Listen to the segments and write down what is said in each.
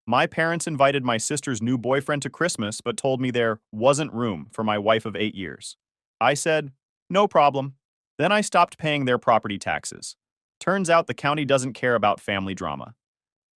My parents invited my sister's new boyfriend to Christmas but told me there wasn't room for my wife of 8 years. I said, no problem. Then I stopped paying their property taxes. Turns out the county doesn't care about family drama.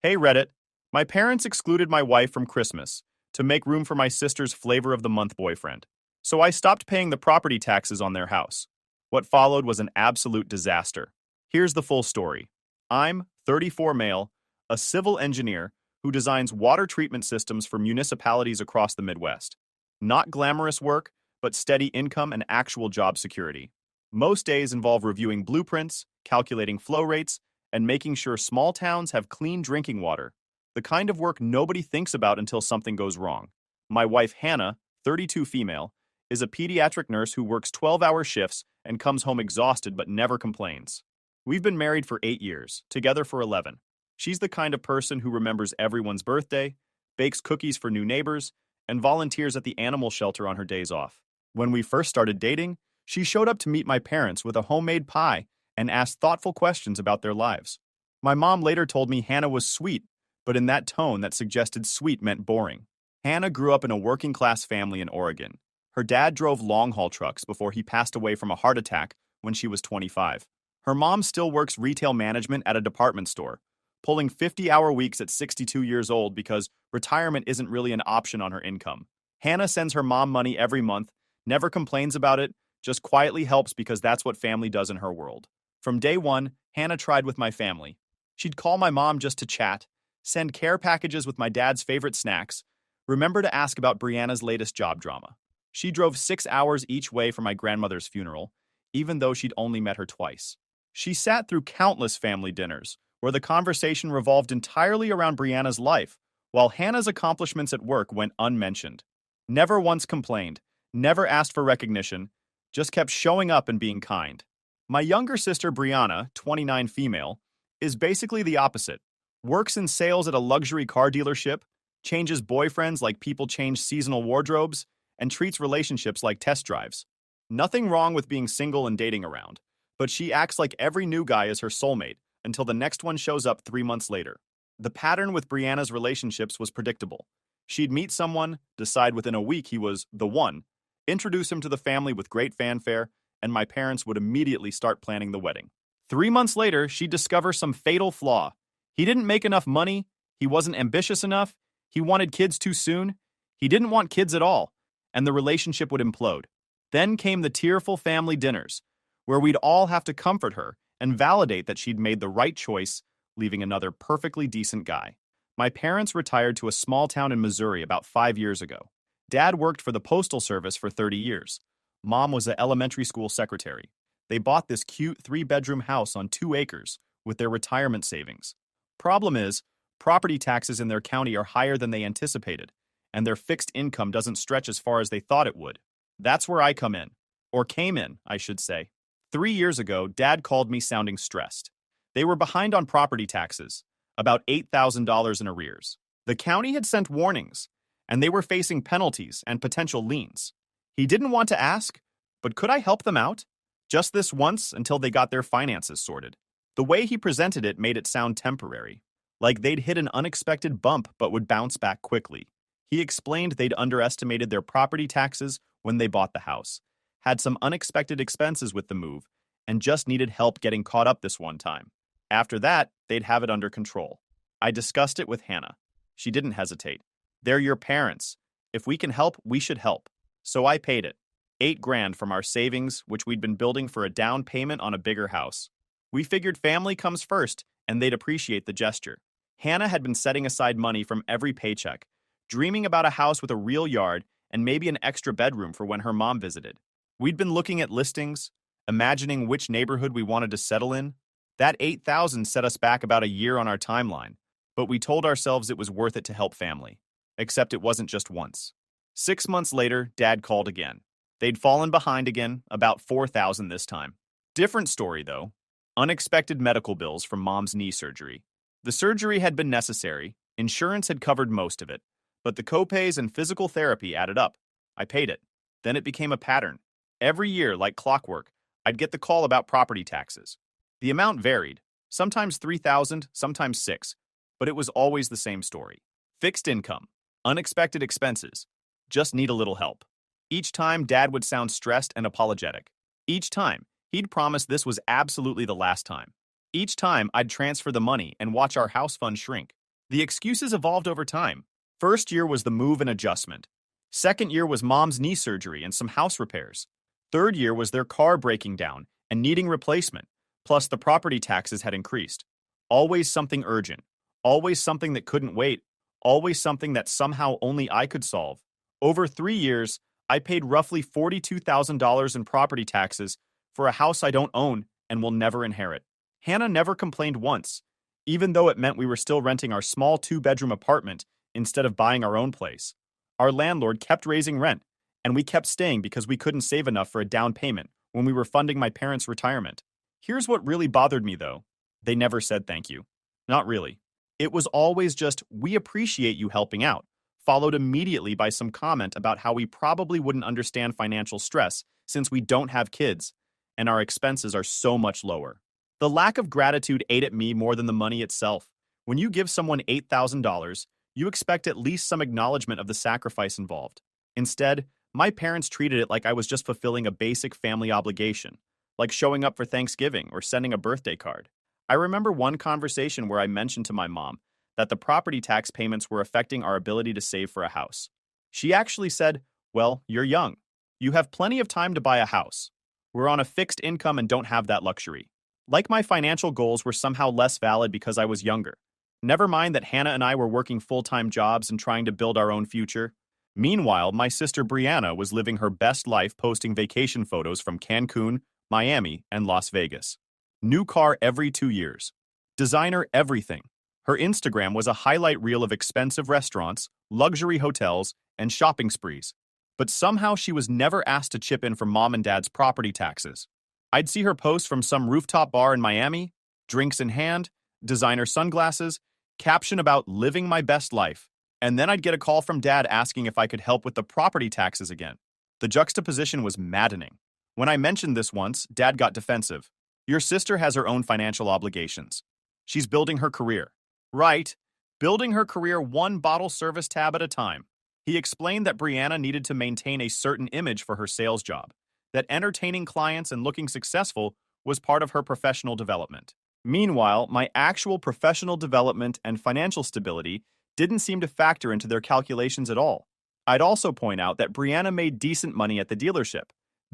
Hey Reddit, my parents excluded my wife from Christmas to make room for my sister's flavor of the month boyfriend. So I stopped paying the property taxes on their house. What followed was an absolute disaster. Here's the full story. I'm 34 male, a civil engineer who designs water treatment systems for municipalities across the Midwest. Not glamorous work, but steady income and actual job security. Most days involve reviewing blueprints, calculating flow rates, and making sure small towns have clean drinking water. The kind of work nobody thinks about until something goes wrong. My wife Hannah, 32 female, is a pediatric nurse who works 12-hour shifts and comes home exhausted but never complains. We've been married for 8 years, together for 11. She's the kind of person who remembers everyone's birthday, bakes cookies for new neighbors, and volunteers at the animal shelter on her days off. When we first started dating, she showed up to meet my parents with a homemade pie and asked thoughtful questions about their lives. My mom later told me Hannah was sweet, but in that tone that suggested sweet meant boring. Hannah grew up in a working-class family in Oregon. Her dad drove long-haul trucks before he passed away from a heart attack when she was 25. Her mom still works retail management at a department store, pulling 50-hour weeks at 62 years old because retirement isn't really an option on her income. Hannah sends her mom money every month, never complains about it, just quietly helps because that's what family does in her world. From day one, Hannah tried with my family. She'd call my mom just to chat, send care packages with my dad's favorite snacks, remember to ask about Brianna's latest job drama. She drove 6 hours each way for my grandmother's funeral, even though she'd only met her twice. She sat through countless family dinners, where the conversation revolved entirely around Brianna's life, while Hannah's accomplishments at work went unmentioned. Never once complained, never asked for recognition, just kept showing up and being kind. My younger sister Brianna, 29 female, is basically the opposite. Works in sales at a luxury car dealership, changes boyfriends like people change seasonal wardrobes, and treats relationships like test drives. Nothing wrong with being single and dating around, but she acts like every new guy is her soulmate until the next one shows up 3 months later. The pattern with Brianna's relationships was predictable. She'd meet someone, decide within a week he was the one, introduce him to the family with great fanfare, and my parents would immediately start planning the wedding. 3 months later, she'd discover some fatal flaw. He didn't make enough money, he wasn't ambitious enough, he wanted kids too soon, he didn't want kids at all, and the relationship would implode. Then came the tearful family dinners, where we'd all have to comfort her and validate that she'd made the right choice, leaving another perfectly decent guy. My parents retired to a small town in Missouri about 5 years ago. Dad worked for the Postal Service for 30 years. Mom was an elementary school secretary. They bought this cute 3-bedroom house on 2 acres with their retirement savings. Problem is, property taxes in their county are higher than they anticipated, and their fixed income doesn't stretch as far as they thought it would. That's where I come in. Or came in, I should say. 3 years ago, Dad called me sounding stressed. They were behind on property taxes, about $8,000 in arrears. The county had sent warnings, and they were facing penalties and potential liens. He didn't want to ask, but could I help them out? Just this once until they got their finances sorted. The way he presented it made it sound temporary, like they'd hit an unexpected bump but would bounce back quickly. He explained they'd underestimated their property taxes when they bought the house, had some unexpected expenses with the move, and just needed help getting caught up this one time. After that, they'd have it under control. I discussed it with Hannah. She didn't hesitate. They're your parents. If we can help, we should help. So I paid it. $8,000 from our savings, which we'd been building for a down payment on a bigger house. We figured family comes first, and they'd appreciate the gesture. Hannah had been setting aside money from every paycheck, dreaming about a house with a real yard and maybe an extra bedroom for when her mom visited. We'd been looking at listings, imagining which neighborhood we wanted to settle in. That $8,000 set us back about a year on our timeline, but we told ourselves it was worth it to help family. Except it wasn't just once. 6 months later, Dad called again. They'd fallen behind again, about $4,000 this time. Different story, though. Unexpected medical bills from Mom's knee surgery. The surgery had been necessary, insurance had covered most of it, but the copays and physical therapy added up. I paid it. Then it became a pattern. Every year, like clockwork, I'd get the call about property taxes. The amount varied, sometimes $3,000, sometimes $6,000, but it was always the same story. Fixed income, unexpected expenses, just need a little help. Each time, Dad would sound stressed and apologetic. Each time, he'd promise this was absolutely the last time. Each time, I'd transfer the money and watch our house fund shrink. The excuses evolved over time. First year was the move and adjustment. Second year was Mom's knee surgery and some house repairs. Third year was their car breaking down and needing replacement, plus the property taxes had increased. Always something urgent. Always something that couldn't wait. Always something that somehow only I could solve. Over 3 years, I paid roughly $42,000 in property taxes for a house I don't own and will never inherit. Hannah never complained once, even though it meant we were still renting our small 2-bedroom apartment instead of buying our own place. Our landlord kept raising rent, and we kept staying because we couldn't save enough for a down payment when we were funding my parents' retirement. Here's what really bothered me, though. They never said thank you. Not really. It was always just, "We appreciate you helping out," followed immediately by some comment about how we probably wouldn't understand financial stress since we don't have kids, and our expenses are so much lower. The lack of gratitude ate at me more than the money itself. When you give someone $8,000, you expect at least some acknowledgement of the sacrifice involved. Instead, my parents treated it like I was just fulfilling a basic family obligation, like showing up for Thanksgiving or sending a birthday card. I remember one conversation where I mentioned to my mom that the property tax payments were affecting our ability to save for a house. She actually said, "Well, you're young. You have plenty of time to buy a house. We're on a fixed income and don't have that luxury." Like my financial goals were somehow less valid because I was younger. Never mind that Hannah and I were working full-time jobs and trying to build our own future. Meanwhile, my sister Brianna was living her best life posting vacation photos from Cancun, Miami, and Las Vegas. New car every 2 years. Designer everything. Her Instagram was a highlight reel of expensive restaurants, luxury hotels, and shopping sprees. But somehow she was never asked to chip in for Mom and Dad's property taxes. I'd see her post from some rooftop bar in Miami, drinks in hand, designer sunglasses, caption about living my best life, and then I'd get a call from Dad asking if I could help with the property taxes again. The juxtaposition was maddening. When I mentioned this once, Dad got defensive. "Your sister has her own financial obligations. She's building her career." Right, building her career one bottle service tab at a time. He explained that Brianna needed to maintain a certain image for her sales job, that entertaining clients and looking successful was part of her professional development. Meanwhile, my actual professional development and financial stability didn't seem to factor into their calculations at all. I'd also point out that Brianna made decent money at the dealership,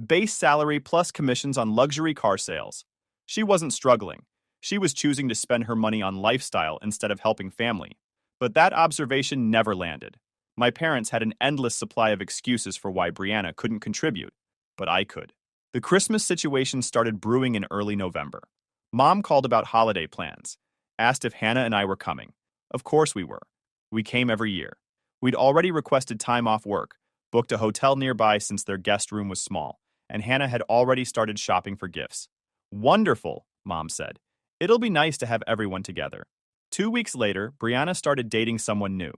base salary plus commissions on luxury car sales. She wasn't struggling. She was choosing to spend her money on lifestyle instead of helping family. But that observation never landed. My parents had an endless supply of excuses for why Brianna couldn't contribute, but I could. The Christmas situation started brewing in early November. Mom called about holiday plans, asked if Hannah and I were coming. Of course we were. We came every year. We'd already requested time off work, booked a hotel nearby since their guest room was small, and Hannah had already started shopping for gifts. "Wonderful," Mom said. "It'll be nice to have everyone together." 2 weeks later, Brianna started dating someone new.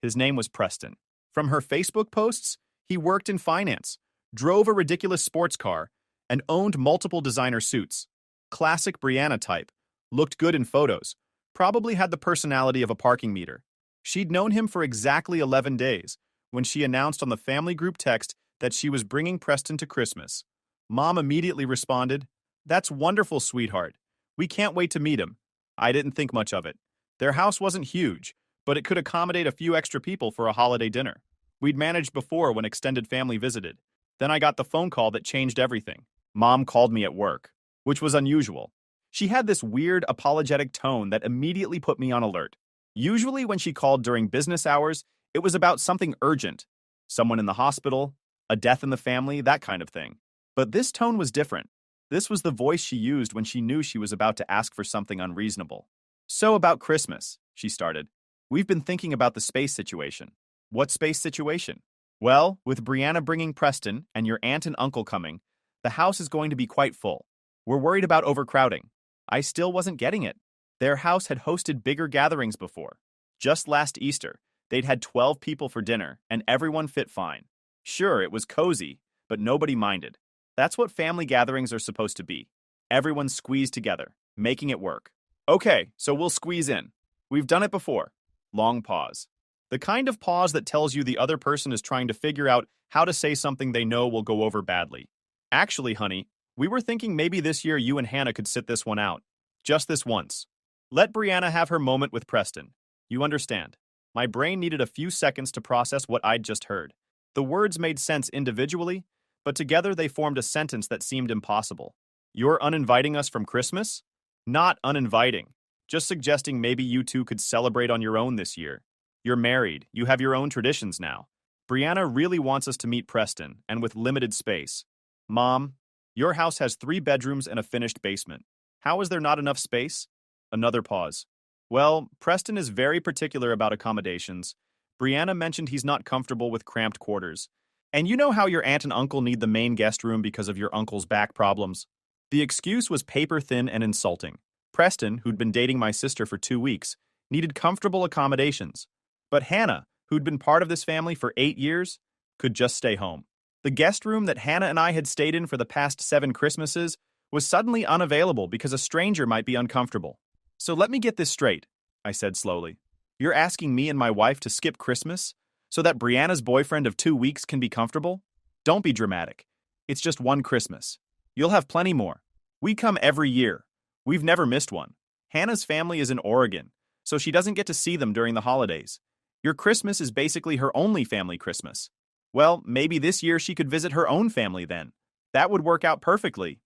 His name was Preston. From her Facebook posts, he worked in finance, drove a ridiculous sports car, and owned multiple designer suits. Classic Brianna type. Looked good in photos. Probably had the personality of a parking meter. She'd known him for exactly 11 days when she announced on the family group text that she was bringing Preston to Christmas. Mom immediately responded, "That's wonderful, sweetheart. We can't wait to meet him." I didn't think much of it. Their house wasn't huge, but it could accommodate a few extra people for a holiday dinner. We'd managed before when extended family visited. Then I got the phone call that changed everything. Mom called me at work, which was unusual. She had this weird, apologetic tone that immediately put me on alert. Usually when she called during business hours, it was about something urgent. Someone in the hospital, a death in the family, that kind of thing. But this tone was different. This was the voice she used when she knew she was about to ask for something unreasonable. "So about Christmas," she started. "We've been thinking about the space situation." "What space situation?" "Well, with Brianna bringing Preston and your aunt and uncle coming, the house is going to be quite full. We're worried about overcrowding." I still wasn't getting it. Their house had hosted bigger gatherings before. Just last Easter, they'd had 12 people for dinner, and everyone fit fine. Sure, it was cozy, but nobody minded. That's what family gatherings are supposed to be. Everyone squeezed together, making it work. "Okay, so we'll squeeze in. We've done it before." Long pause. The kind of pause that tells you the other person is trying to figure out how to say something they know will go over badly. Actually, honey, we were thinking maybe this year you and Hannah could sit this one out. Just this once. Let Brianna have her moment with Preston. You understand. My brain needed a few seconds to process what I'd just heard. The words made sense individually, but together they formed a sentence that seemed impossible. You're uninviting us from Christmas? Not uninviting. Just suggesting maybe you two could celebrate on your own this year. You're married. You have your own traditions now. Brianna really wants us to meet Preston, and with limited space. Mom, your house has 3 bedrooms and a finished basement. How is there not enough space? Another pause. Well, Preston is very particular about accommodations. Brianna mentioned he's not comfortable with cramped quarters. And you know how your aunt and uncle need the main guest room because of your uncle's back problems? The excuse was paper-thin and insulting. Preston, who'd been dating my sister for 2 weeks, needed comfortable accommodations. But Hannah, who'd been part of this family for 8 years, could just stay home. The guest room that Hannah and I had stayed in for the past 7 Christmases was suddenly unavailable because a stranger might be uncomfortable. So let me get this straight, I said slowly. You're asking me and my wife to skip Christmas so that Brianna's boyfriend of 2 weeks can be comfortable? Don't be dramatic. It's just one Christmas. You'll have plenty more. We come every year. We've never missed one. Hannah's family is in Oregon, so she doesn't get to see them during the holidays. Your Christmas is basically her only family Christmas. Well, maybe this year she could visit her own family then. That would work out perfectly.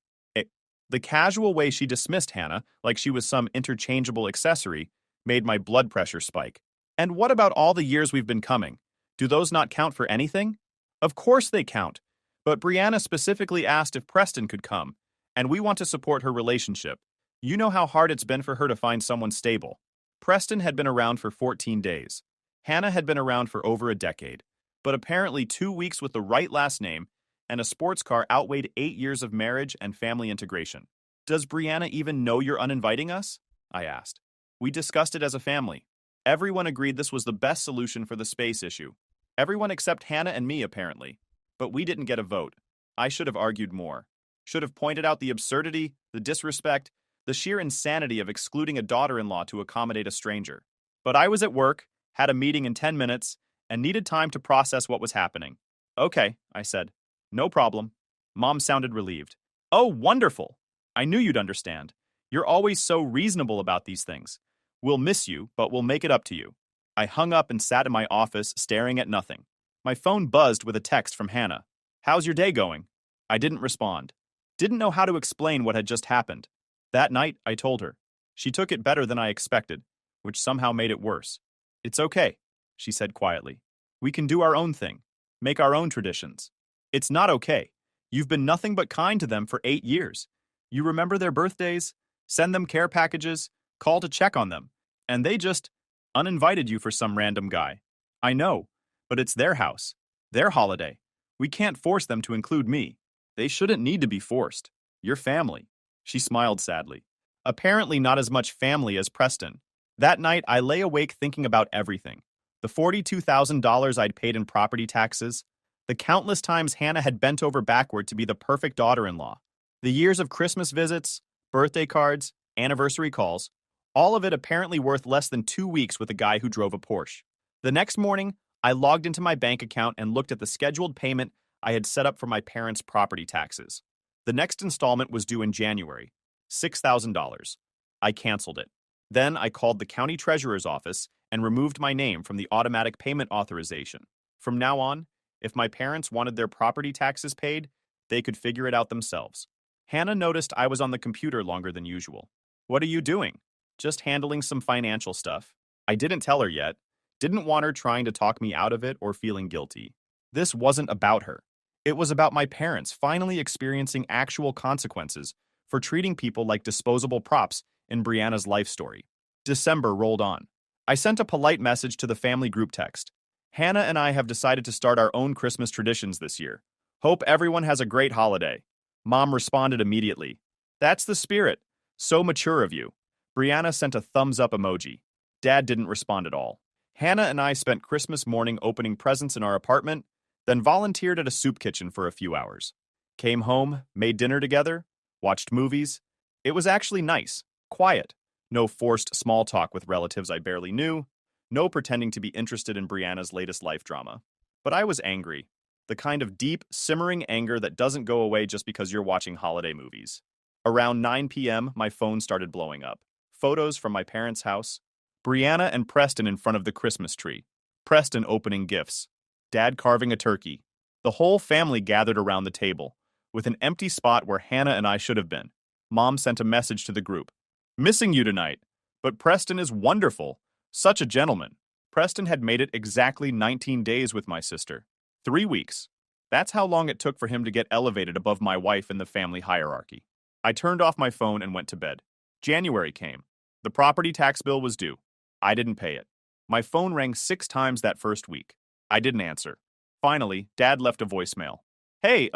The casual way she dismissed Hannah, like she was some interchangeable accessory, made my blood pressure spike. And what about all the years we've been coming? Do those not count for anything? Of course they count. But Brianna specifically asked if Preston could come, and we want to support her relationship. You know how hard it's been for her to find someone stable. Preston had been around for 14 days. Hannah had been around for over a decade. But apparently 2 weeks with the right last name and a sports car outweighed 8 years of marriage and family integration. Does Brianna even know you're uninviting us? I asked. We discussed it as a family. Everyone agreed this was the best solution for the space issue. Everyone except Hannah and me, apparently. But we didn't get a vote. I should have argued more. Should have pointed out the absurdity, the disrespect, the sheer insanity of excluding a daughter-in-law to accommodate a stranger. But I was at work, had a meeting in 10 minutes, and needed time to process what was happening. Okay, I said. No problem. Mom sounded relieved. Oh, wonderful. I knew you'd understand. You're always so reasonable about these things. We'll miss you, but we'll make it up to you. I hung up and sat in my office, staring at nothing. My phone buzzed with a text from Hannah. How's your day going? I didn't respond. Didn't know how to explain what had just happened. That night, I told her. She took it better than I expected, which somehow made it worse. It's okay, she said quietly. We can do our own thing, make our own traditions. It's not okay. You've been nothing but kind to them for 8 years. You remember their birthdays, send them care packages, call to check on them, and they just uninvited you for some random guy. I know, but it's their house, their holiday. We can't force them to include me. They shouldn't need to be forced. You're family. She smiled sadly. Apparently not as much family as Preston. That night, I lay awake thinking about everything. The $42,000 I'd paid in property taxes, the countless times Hannah had bent over backward to be the perfect daughter-in-law, the years of Christmas visits, birthday cards, anniversary calls, all of it apparently worth less than 2 weeks with a guy who drove a Porsche. The next morning, I logged into my bank account and looked at the scheduled payment I had set up for my parents' property taxes. The next installment was due in January, $6,000. I canceled it. Then I called the county treasurer's office and removed my name from the automatic payment authorization. From now on, if my parents wanted their property taxes paid, they could figure it out themselves. Hannah noticed I was on the computer longer than usual. What are you doing? Just handling some financial stuff. I didn't tell her yet. Didn't want her trying to talk me out of it or feeling guilty. This wasn't about her. It was about my parents finally experiencing actual consequences for treating people like disposable props in Brianna's life story. December rolled on. I sent a polite message to the family group text. Hannah and I have decided to start our own Christmas traditions this year. Hope everyone has a great holiday. Mom responded immediately. That's the spirit. So mature of you. Brianna sent a thumbs up emoji. Dad didn't respond at all. Hannah and I spent Christmas morning opening presents in our apartment, then volunteered at a soup kitchen for a few hours. Came home, made dinner together, watched movies. It was actually nice, quiet. No forced small talk with relatives I barely knew. No pretending to be interested in Brianna's latest life drama. But I was angry. The kind of deep, simmering anger that doesn't go away just because you're watching holiday movies. Around 9 p.m., my phone started blowing up. Photos from my parents' house. Brianna and Preston in front of the Christmas tree. Preston opening gifts. Dad carving a turkey. The whole family gathered around the table, with an empty spot where Hannah and I should have been. Mom sent a message to the group. Missing you tonight. But Preston is wonderful. Such a gentleman. Preston had made it exactly 19 days with my sister. 3 weeks. That's how long it took for him to get elevated above my wife in the family hierarchy. I turned off my phone and went to bed. January came. The property tax bill was due. I didn't pay it. My phone rang 6 times that first week. I didn't answer. Finally, Dad left a voicemail. Hey,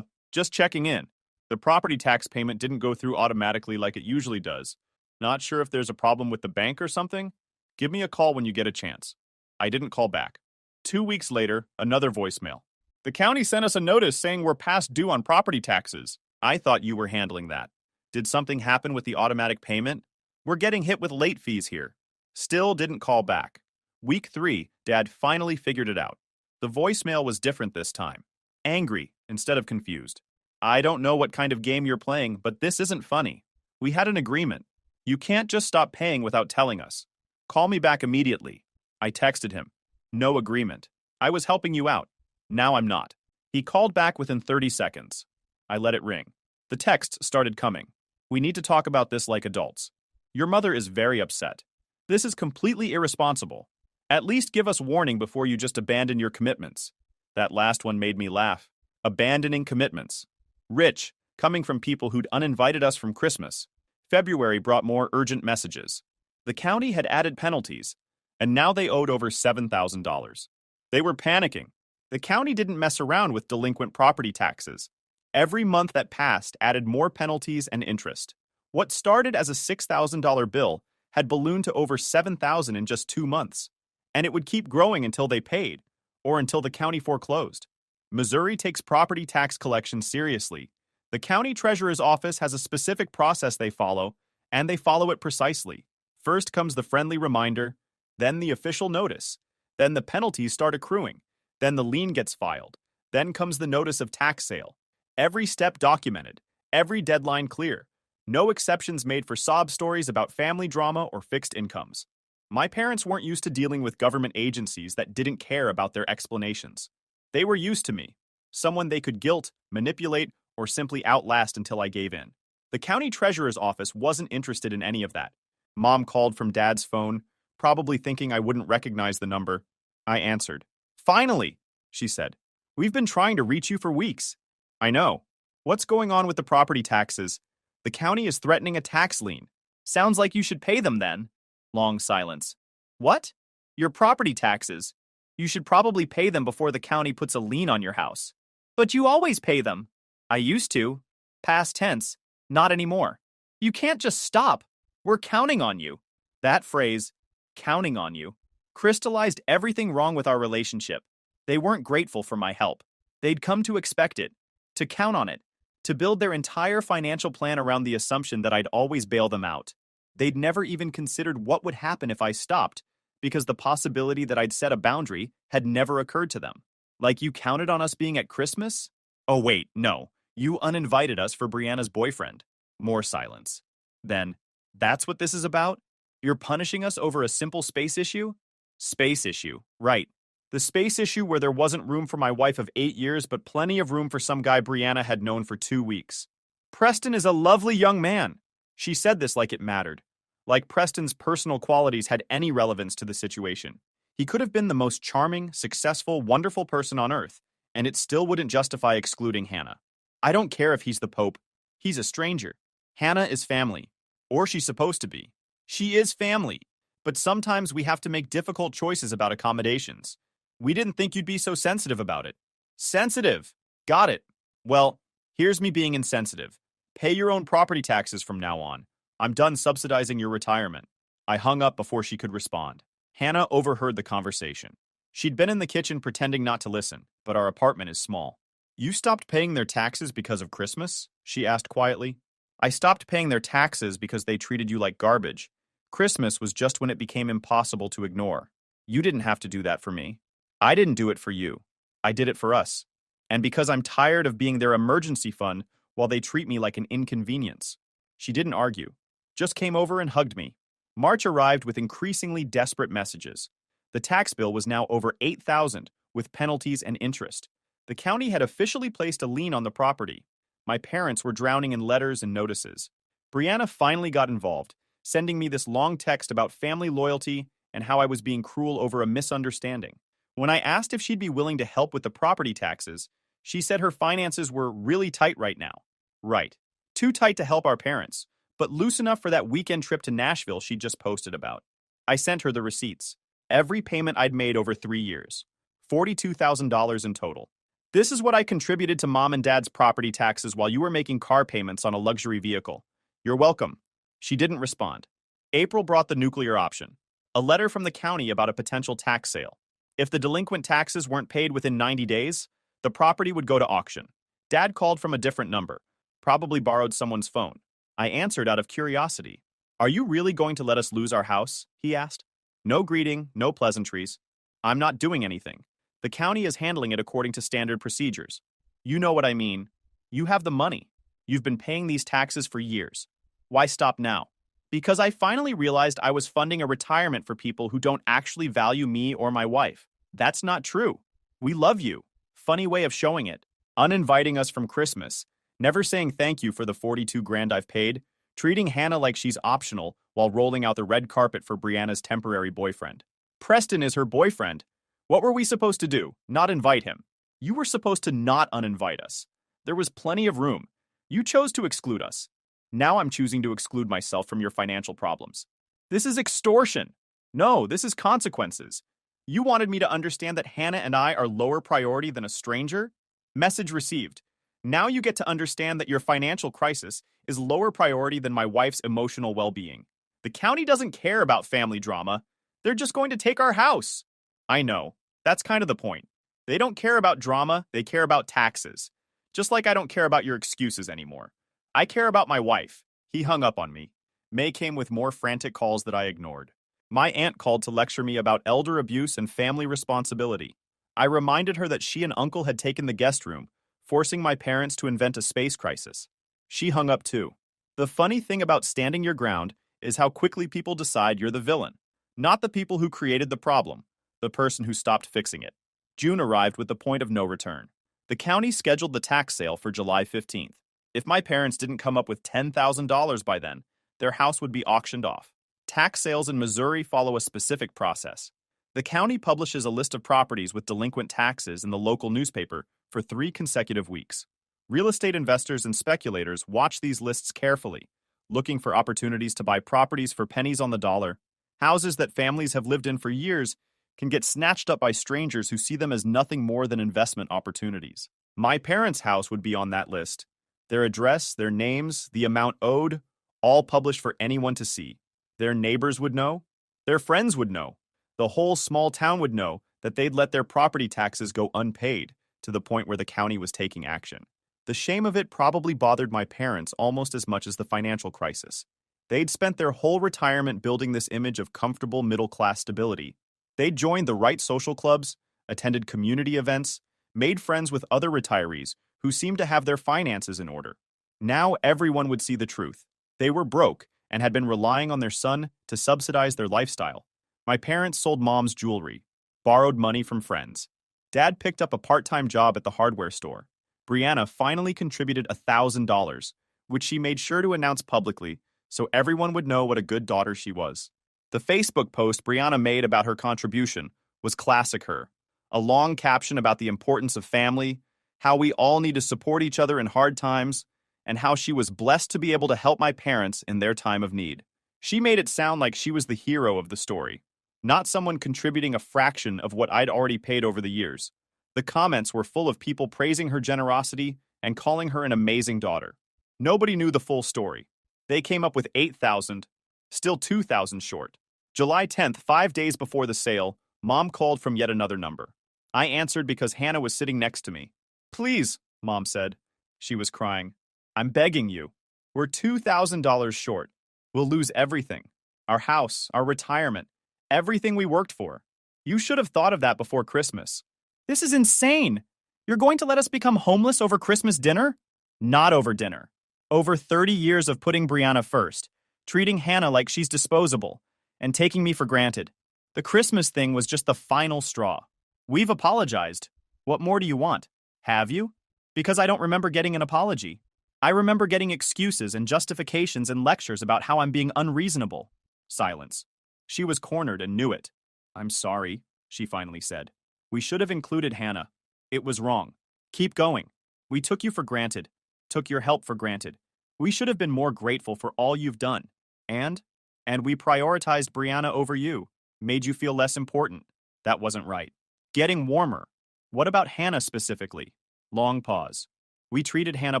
just checking in. The property tax payment didn't go through automatically like it usually does. Not sure if there's a problem with the bank or something? Give me a call when you get a chance. I didn't call back. 2 weeks later, another voicemail. The county sent us a notice saying we're past due on property taxes. I thought you were handling that. Did something happen with the automatic payment? We're getting hit with late fees here. Still didn't call back. Week 3, Dad finally figured it out. The voicemail was different this time. Angry instead of confused. I don't know what kind of game you're playing, but this isn't funny. We had an agreement. You can't just stop paying without telling us. Call me back immediately. I texted him. No agreement. I was helping you out. Now I'm not. He called back within 30 seconds. I let it ring. The texts started coming. We need to talk about this like adults. Your mother is very upset. This is completely irresponsible. At least give us warning before you just abandon your commitments. That last one made me laugh. Abandoning commitments. Rich, coming from people who'd uninvited us from Christmas. February brought more urgent messages. The county had added penalties, and now they owed over $7,000. They were panicking. The county didn't mess around with delinquent property taxes. Every month that passed added more penalties and interest. What started as a $6,000 bill had ballooned to over $7,000 in just 2 months. And it would keep growing until they paid, or until the county foreclosed. Missouri takes property tax collection seriously. The county treasurer's office has a specific process they follow, and they follow it precisely. First comes the friendly reminder, then the official notice, then the penalties start accruing, then the lien gets filed, then comes the notice of tax sale. Every step documented, every deadline clear. No exceptions made for sob stories about family drama or fixed incomes. My parents weren't used to dealing with government agencies that didn't care about their explanations. They were used to me, someone they could guilt, manipulate, or simply outlast until I gave in. The county treasurer's office wasn't interested in any of that. Mom called from Dad's phone, probably thinking I wouldn't recognize the number. I answered. Finally, she said. We've been trying to reach you for weeks. I know. What's going on with the property taxes? The county is threatening a tax lien. Sounds like you should pay them then. Long silence. What? Your property taxes. You should probably pay them before the county puts a lien on your house. But you always pay them. I used to. Past tense. Not anymore. You can't just stop. We're counting on you. That phrase, counting on you, crystallized everything wrong with our relationship. They weren't grateful for my help. They'd come to expect it, to count on it, to build their entire financial plan around the assumption that I'd always bail them out. They'd never even considered what would happen if I stopped, because the possibility that I'd set a boundary had never occurred to them. Like you counted on us being at Christmas? Oh wait, no. You uninvited us for Brianna's boyfriend. More silence. Then, that's what this is about? You're punishing us over a simple space issue? Space issue, right. The space issue where there wasn't room for my wife of 8 years, but plenty of room for some guy Brianna had known for 2 weeks. Preston is a lovely young man. She said this like it mattered. Like Preston's personal qualities had any relevance to the situation. He could have been the most charming, successful, wonderful person on earth, and it still wouldn't justify excluding Hannah. I don't care if he's the Pope. He's a stranger. Hannah is family. Or she's supposed to be. She is family. But sometimes we have to make difficult choices about accommodations. We didn't think you'd be so sensitive about it. Sensitive. Got it. Well, here's me being insensitive. Pay your own property taxes from now on. I'm done subsidizing your retirement. I hung up before she could respond. Hannah overheard the conversation. She'd been in the kitchen pretending not to listen, but our apartment is small. You stopped paying their taxes because of Christmas? She asked quietly. I stopped paying their taxes because they treated you like garbage. Christmas was just when it became impossible to ignore. You didn't have to do that for me. I didn't do it for you. I did it for us. And because I'm tired of being their emergency fund while they treat me like an inconvenience. She didn't argue, just came over and hugged me. March arrived with increasingly desperate messages. The tax bill was now over $8,000 with penalties and interest. The county had officially placed a lien on the property. My parents were drowning in letters and notices. Brianna finally got involved, sending me this long text about family loyalty and how I was being cruel over a misunderstanding. When I asked if she'd be willing to help with the property taxes, she said her finances were really tight right now. Right. Too tight to help our parents, but loose enough for that weekend trip to Nashville she just posted about. I sent her the receipts. Every payment I'd made over 3 years. $42,000 in total. This is what I contributed to mom and dad's property taxes while you were making car payments on a luxury vehicle. You're welcome. She didn't respond. April brought the nuclear option. A letter from the county about a potential tax sale. If the delinquent taxes weren't paid within 90 days, the property would go to auction. Dad called from a different number. Probably borrowed someone's phone. I answered out of curiosity. Are you really going to let us lose our house? He asked. No greeting, no pleasantries. I'm not doing anything. The county is handling it according to standard procedures. You know what I mean. You have the money. You've been paying these taxes for years. Why stop now? Because I finally realized I was funding a retirement for people who don't actually value me or my wife. That's not true. We love you. Funny way of showing it. Uninviting us from Christmas. Never saying thank you for the 42 grand I've paid. Treating Hannah like she's optional while rolling out the red carpet for Brianna's temporary boyfriend. Preston is her boyfriend. What were we supposed to do? Not invite him. You were supposed to not uninvite us. There was plenty of room. You chose to exclude us. Now I'm choosing to exclude myself from your financial problems. This is extortion. No, this is consequences. You wanted me to understand that Hannah and I are lower priority than a stranger? Message received. Now you get to understand that your financial crisis is lower priority than my wife's emotional well-being. The county doesn't care about family drama. They're just going to take our house. I know. That's kind of the point. They don't care about drama, they care about taxes. Just like I don't care about your excuses anymore. I care about my wife. He hung up on me. May came with more frantic calls that I ignored. My aunt called to lecture me about elder abuse and family responsibility. I reminded her that she and uncle had taken the guest room, forcing my parents to invent a space crisis. She hung up too. The funny thing about standing your ground is how quickly people decide you're the villain, not the people who created the problem, the person who stopped fixing it. June arrived with the point of no return. The county scheduled the tax sale for July 15th. If my parents didn't come up with $10,000 by then, their house would be auctioned off. Tax sales in Missouri follow a specific process. The county publishes a list of properties with delinquent taxes in the local newspaper for 3 consecutive weeks. Real estate investors and speculators watch these lists carefully, looking for opportunities to buy properties for pennies on the dollar. Houses that families have lived in for years can get snatched up by strangers who see them as nothing more than investment opportunities. My parents' house would be on that list. Their address, their names, the amount owed, all published for anyone to see. Their neighbors would know. Their friends would know. The whole small town would know that they'd let their property taxes go unpaid to the point where the county was taking action. The shame of it probably bothered my parents almost as much as the financial crisis. They'd spent their whole retirement building this image of comfortable middle-class stability. They'd joined the right social clubs, attended community events, made friends with other retirees who seemed to have their finances in order. Now everyone would see the truth. They were broke and had been relying on their son to subsidize their lifestyle. My parents sold mom's jewelry, borrowed money from friends. Dad picked up a part-time job at the hardware store. Brianna finally contributed $1,000, which she made sure to announce publicly so everyone would know what a good daughter she was. The Facebook post Brianna made about her contribution was classic her. A long caption about the importance of family, how we all need to support each other in hard times, and how she was blessed to be able to help my parents in their time of need. She made it sound like she was the hero of the story, not someone contributing a fraction of what I'd already paid over the years. The comments were full of people praising her generosity and calling her an amazing daughter. Nobody knew the full story. They came up with 8,000, still 2,000 short. July 10th, 5 days before the sale, Mom called from yet another number. I answered because Hannah was sitting next to me. Please, Mom said. She was crying. I'm begging you. We're $2,000 short. We'll lose everything. Our house, our retirement, everything we worked for. You should have thought of that before Christmas. This is insane. You're going to let us become homeless over Christmas dinner? Not over dinner. Over 30 years of putting Brianna first, treating Hannah like she's disposable, and taking me for granted. The Christmas thing was just the final straw. We've apologized. What more do you want? Have you? Because I don't remember getting an apology. I remember getting excuses and justifications and lectures about how I'm being unreasonable. Silence. She was cornered and knew it. I'm sorry, she finally said. We should have included Hannah. It was wrong. Keep going. We took you for granted. Took your help for granted. We should have been more grateful for all you've done. And we prioritized Brianna over you. Made you feel less important. That wasn't right. Getting warmer. What about Hannah specifically? Long pause. We treated Hannah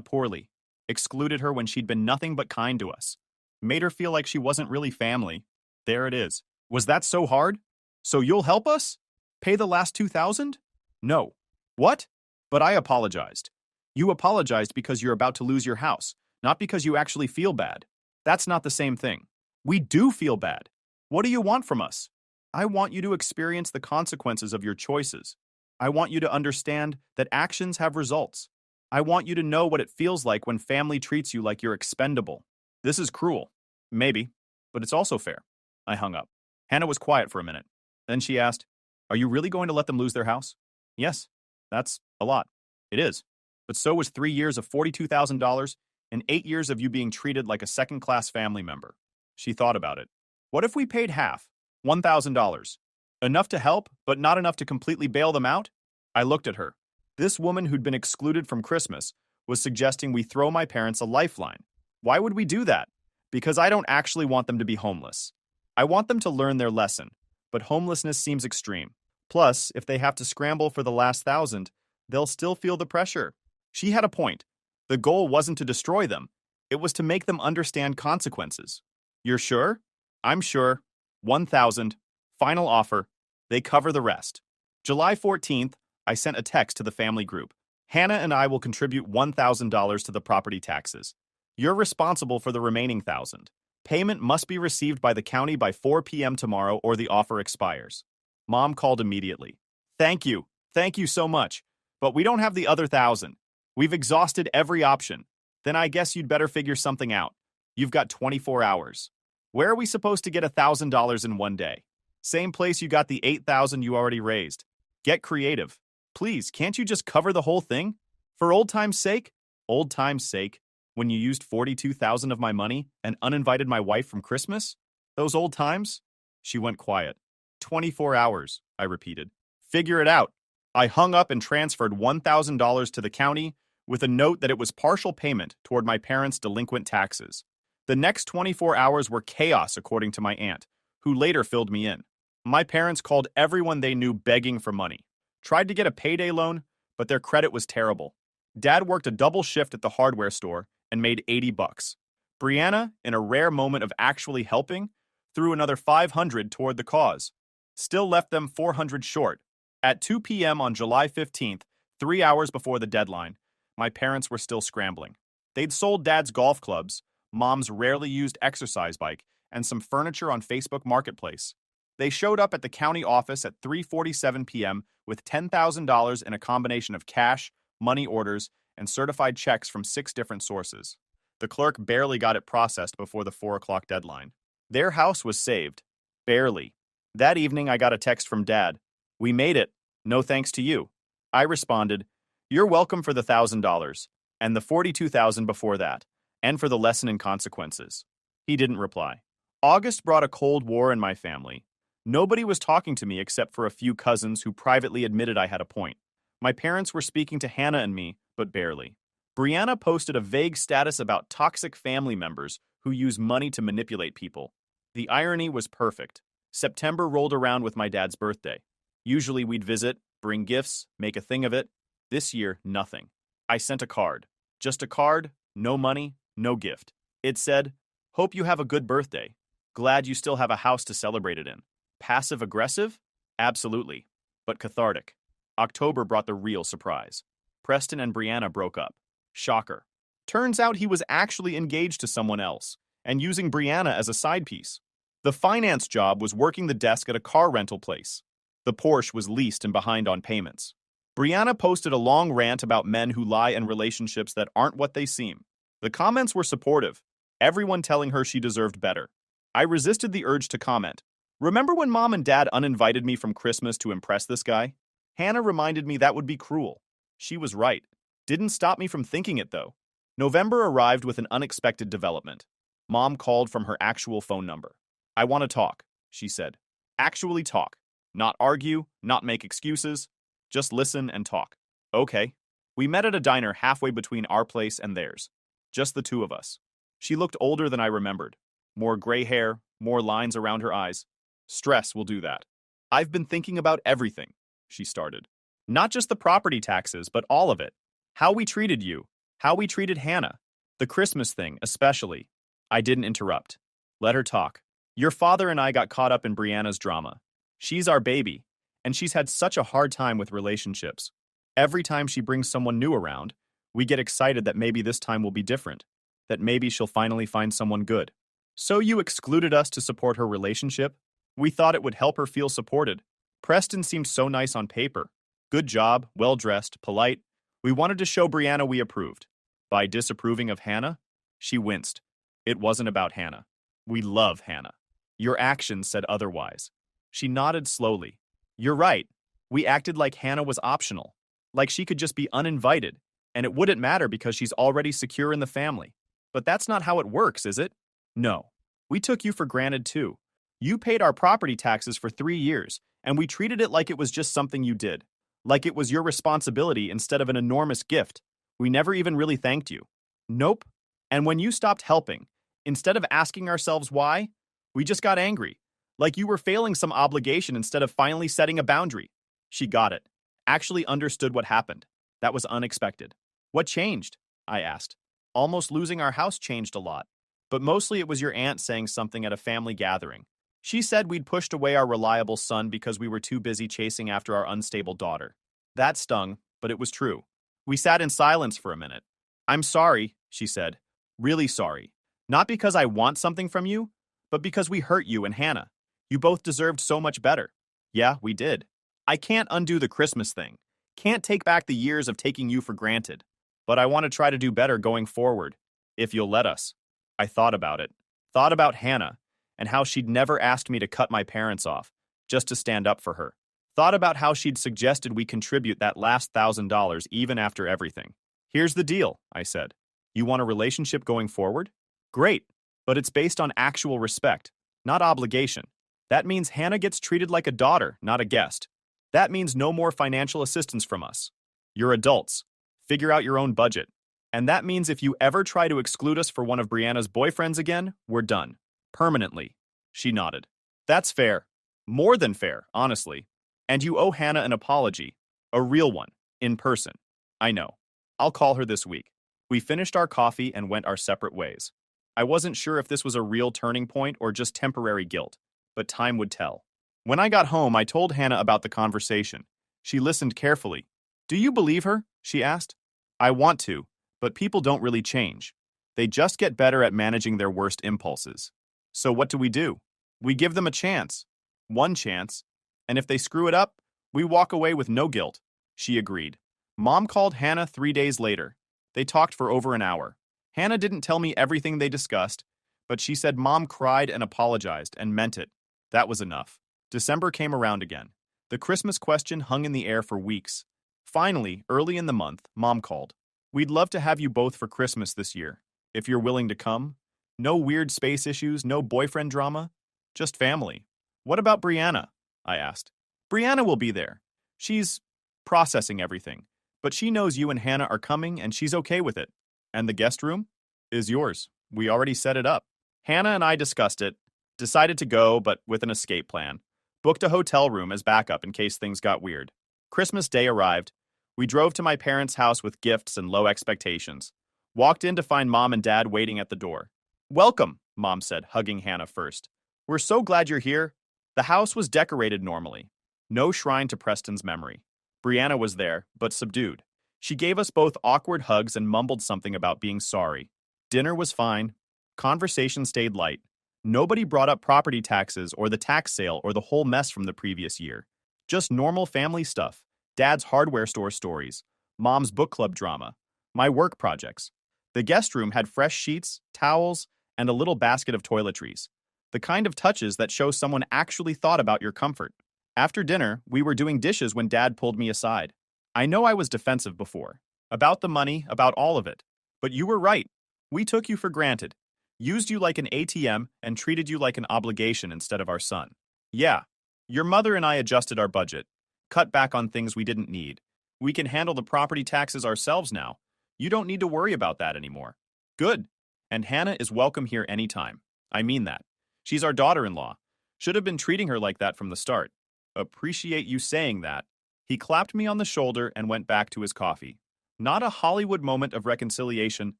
poorly. Excluded her when she'd been nothing but kind to us. Made her feel like she wasn't really family. There it is. Was that so hard? So you'll help us? Pay the last $2,000? No. What? But I apologized. You apologized because you're about to lose your house, not because you actually feel bad. That's not the same thing. We do feel bad. What do you want from us? I want you to experience the consequences of your choices. I want you to understand that actions have results. I want you to know what it feels like when family treats you like you're expendable. This is cruel. Maybe, but it's also fair. I hung up. Hannah was quiet for a minute. Then she asked, Are you really going to let them lose their house? Yes, that's a lot. It is. But so was 3 years of $42,000 and 8 years of you being treated like a second-class family member. She thought about it. What if we paid half? $1,000. Enough to help, but not enough to completely bail them out? I looked at her. This woman who'd been excluded from Christmas was suggesting we throw my parents a lifeline. Why would we do that? Because I don't actually want them to be homeless. I want them to learn their lesson, but homelessness seems extreme. Plus, if they have to scramble for the last $1,000, they'll still feel the pressure. She had a point. The goal wasn't to destroy them. It was to make them understand consequences. You're sure? I'm sure. 1,000. Final offer. They cover the rest. July 14th, I sent a text to the family group. Hannah and I will contribute $1,000 to the property taxes. You're responsible for the remaining 1,000. Payment must be received by the county by 4 p.m. tomorrow or the offer expires. Mom called immediately. Thank you. Thank you so much. But we don't have the other 1,000. We've exhausted every option. Then I guess you'd better figure something out. You've got 24 hours. Where are we supposed to get $1,000 in one day? Same place you got the 8,000 you already raised. Get creative. Please, can't you just cover the whole thing? For old time's sake? Old time's sake? When you used 42,000 of my money and uninvited my wife from Christmas? Those old times? She went quiet. 24 hours, I repeated. Figure it out. I hung up and transferred $1,000 to the county with a note that it was partial payment toward my parents' delinquent taxes. The next 24 hours were chaos, according to my aunt, who later filled me in. My parents called everyone they knew begging for money. Tried to get a payday loan, but their credit was terrible. Dad worked a double shift at the hardware store and made $80. Brianna, in a rare moment of actually helping, threw another $500 toward the cause. Still left them $400 short. At 2 p.m. on July 15th, 3 hours before the deadline, my parents were still scrambling. They'd sold Dad's golf clubs, Mom's rarely used exercise bike, and some furniture on Facebook Marketplace. They showed up at the county office at 3:47 p.m. with $10,000 in a combination of cash, money orders, and certified checks from 6 different sources. The clerk barely got it processed before the 4 o'clock deadline. Their house was saved. Barely. That evening, I got a text from Dad. We made it. No thanks to you. I responded, You're welcome for the $1,000, and the $42,000 before that, and for the lesson in consequences. He didn't reply. August brought a cold war in my family. Nobody was talking to me except for a few cousins who privately admitted I had a point. My parents were speaking to Hannah and me, but barely. Brianna posted a vague status about toxic family members who use money to manipulate people. The irony was perfect. September rolled around with my dad's birthday. Usually we'd visit, bring gifts, make a thing of it. This year, nothing. I sent a card. Just a card, no money, no gift. It said, Hope you have a good birthday. Glad you still have a house to celebrate it in. Passive-aggressive? Absolutely. But cathartic. October brought the real surprise. Preston and Brianna broke up. Shocker. Turns out he was actually engaged to someone else and using Brianna as a side piece. The finance job was working the desk at a car rental place. The Porsche was leased and behind on payments. Brianna posted a long rant about men who lie in relationships that aren't what they seem. The comments were supportive, everyone telling her she deserved better. I resisted the urge to comment. Remember when Mom and Dad uninvited me from Christmas to impress this guy? Hannah reminded me that would be cruel. She was right. Didn't stop me from thinking it, though. November arrived with an unexpected development. Mom called from her actual phone number. "I want to talk," she said. "Actually talk. Not argue, not make excuses. Just listen and talk." Okay. We met at a diner halfway between our place and theirs. Just the two of us. She looked older than I remembered. More gray hair, more lines around her eyes. "Stress will do that. I've been thinking about everything," she started. "Not just the property taxes, but all of it. How we treated you. How we treated Hannah. The Christmas thing, especially." I didn't interrupt. Let her talk. "Your father and I got caught up in Brianna's drama. She's our baby, and she's had such a hard time with relationships. Every time she brings someone new around, we get excited that maybe this time will be different, that maybe she'll finally find someone good. So you excluded us to support her relationship? We thought it would help her feel supported. Preston seemed so nice on paper. Good job, well-dressed, polite. We wanted to show Brianna we approved. By disapproving of Hannah?" She winced. "It wasn't about Hannah. We love Hannah. Your actions said otherwise." She nodded slowly. "You're right. We acted like Hannah was optional, like she could just be uninvited, and it wouldn't matter because she's already secure in the family. But that's not how it works, is it? No. We took you for granted too. You paid our property taxes for 3 years, and we treated it like it was just something you did, like it was your responsibility instead of an enormous gift. We never even really thanked you." "Nope. And when you stopped helping, instead of asking ourselves why, we just got angry. Like you were failing some obligation instead of finally setting a boundary." She got it. Actually understood what happened. That was unexpected. "What changed?" I asked. "Almost losing our house changed a lot. But mostly it was your aunt saying something at a family gathering. She said we'd pushed away our reliable son because we were too busy chasing after our unstable daughter. That stung, but it was true. We sat in silence for a minute. "I'm sorry," she said. "Really sorry. Not because I want something from you, but because we hurt you and Hannah. You both deserved so much better." "Yeah, we did. I can't undo the Christmas thing. Can't take back the years of taking you for granted. But I want to try to do better going forward, if you'll let us." I thought about it. Thought about Hannah, and how she'd never asked me to cut my parents off, just to stand up for her. Thought about how she'd suggested we contribute that last $1,000 even after everything. "Here's the deal," I said. "You want a relationship going forward? Great, but it's based on actual respect, not obligation. That means Hannah gets treated like a daughter, not a guest. That means no more financial assistance from us. You're adults. Figure out your own budget. And that means if you ever try to exclude us for one of Brianna's boyfriends again, we're done. Permanently." She nodded. "That's fair. More than fair, honestly. And you owe Hannah an apology. A real one. In person. I know. I'll call her this week." We finished our coffee and went our separate ways. I wasn't sure if this was a real turning point or just temporary guilt, but time would tell. When I got home, I told Hannah about the conversation. She listened carefully. "Do you believe her?" she asked. "I want to, but people don't really change. They just get better at managing their worst impulses. So what do? We give them a chance. One chance. And if they screw it up, we walk away with no guilt." She agreed. Mom called Hannah 3 days later. They talked for over an hour. Hannah didn't tell me everything they discussed, but she said Mom cried and apologized and meant it. That was enough. December came around again. The Christmas question hung in the air for weeks. Finally, early in the month, Mom called. "We'd love to have you both for Christmas this year, if you're willing to come. No weird space issues, no boyfriend drama, just family." "What about Brianna?" I asked. "Brianna will be there. She's processing everything, but she knows you and Hannah are coming and she's okay with it. And the guest room is yours. We already set it up." Hannah and I discussed it, decided to go, but with an escape plan. Booked a hotel room as backup in case things got weird. Christmas Day arrived. We drove to my parents' house with gifts and low expectations. Walked in to find Mom and Dad waiting at the door. "Welcome," Mom said, hugging Hannah first. "We're so glad you're here." The house was decorated normally. No shrine to Preston's memory. Brianna was there, but subdued. She gave us both awkward hugs and mumbled something about being sorry. Dinner was fine. Conversation stayed light. Nobody brought up property taxes or the tax sale or the whole mess from the previous year. Just normal family stuff. Dad's hardware store stories, mom's book club drama, my work projects. The guest room had fresh sheets, towels, and a little basket of toiletries. The kind of touches that show someone actually thought about your comfort. After dinner, we were doing dishes when Dad pulled me aside. I know I was defensive before. About the money, about all of it. But you were right. We took you for granted. Used you like an ATM and treated you like an obligation instead of our son. Yeah, your mother and I adjusted our budget. Cut back on things we didn't need. We can handle the property taxes ourselves now. You don't need to worry about that anymore. Good. And Hannah is welcome here anytime. I mean that. She's our daughter-in-law. Should have been treating her like that from the start. Appreciate you saying that. He clapped me on the shoulder and went back to his coffee. Not a Hollywood moment of reconciliation,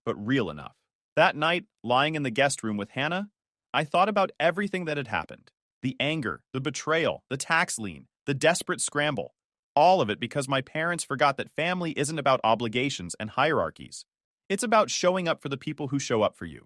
but real enough. That night, lying in the guest room with Hannah, I thought about everything that had happened. The anger, the betrayal, the tax lien, the desperate scramble. All of it because my parents forgot that family isn't about obligations and hierarchies. It's about showing up for the people who show up for you.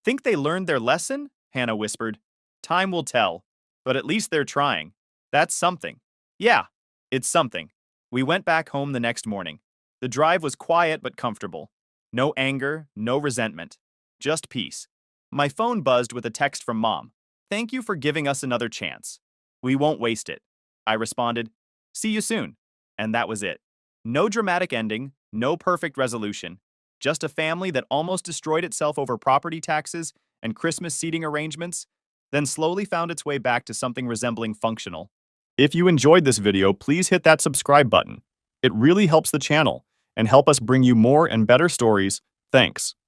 Think they learned their lesson? Hannah whispered. Time will tell, but at least they're trying. That's something. Yeah, it's something. We went back home the next morning. The drive was quiet but comfortable. No anger, no resentment. Just peace. My phone buzzed with a text from Mom. Thank you for giving us another chance. We won't waste it. I responded, see you soon. And that was it. No dramatic ending, no perfect resolution. Just a family that almost destroyed itself over property taxes and Christmas seating arrangements, then slowly found its way back to something resembling functional. If you enjoyed this video, please hit that subscribe button. It really helps the channel and help us bring you more and better stories. Thanks.